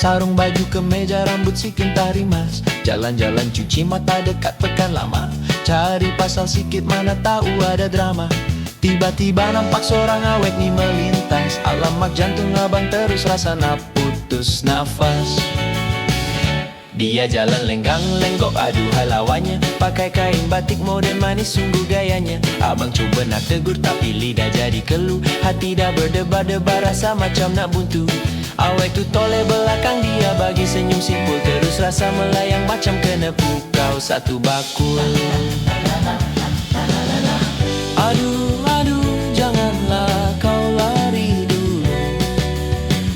Sarung baju kemeja rambut si kentah rimas. Jalan-jalan cuci mata dekat pekan lama. Cari pasal sikit mana tahu ada drama. Tiba-tiba nampak seorang awet nih melintas. Alamak jantung abang terus rasa nak putus nafas. Dia jalan lenggang-lenggok aduhai lawannya. Pakai kain batik modern manis sungguh gayanya. Abang cuba nak tegur tapi lidah jadi keluh. Hati dah berdebar-debar rasa macam nak buntu. Awet tu toleh belakang dia bagi senyum simpul. Terus rasa melayang macam kena pukau satu bakul. Aduh, aduh, janganlah kau lari dulu.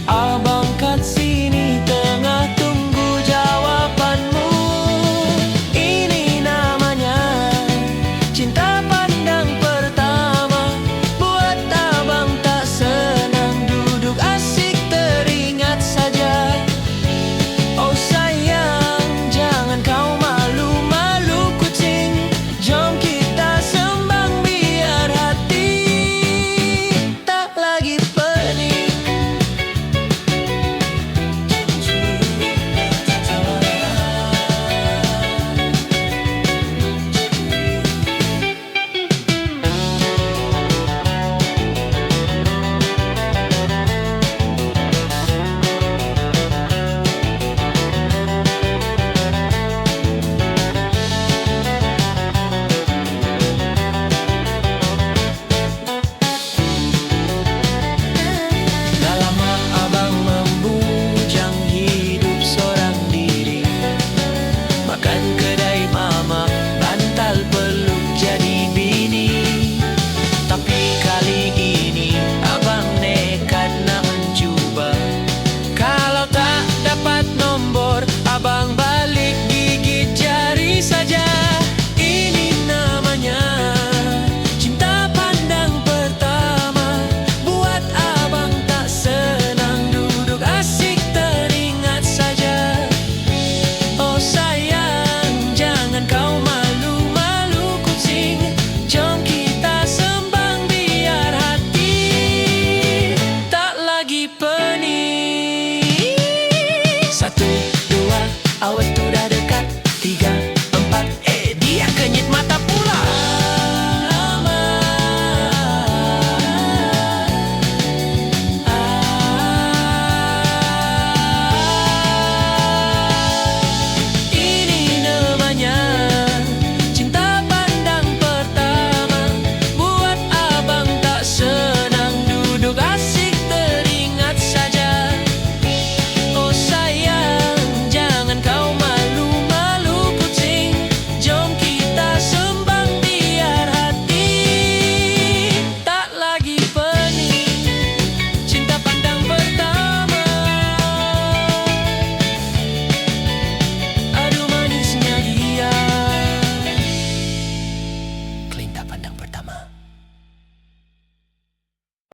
Abang kat sini tengah tunggu jawapanmu. Ini namanya cinta pandang pertama. Buat abang tak senang duduk asik teringat saja. Oh sayang, jangan kau malu-malu kucing. Jom kita sembang biar hati tak lagi pening. Dah lama abang membujang hidup seorang diri. Makan kedai mama, bantal peluk jadi bini. Tapi kali ini abang nekat nak mencuba. Kalau tak dapat nombor, abang balik gigit jari saja. Ini namanya cinta pandang pertama. Buat abang tak senang duduk asik teringat saja. Oh sayang, jangan kau malu-malu kucing. Jom kita sembang biar hati tak lagi pening. Satu, dua, awet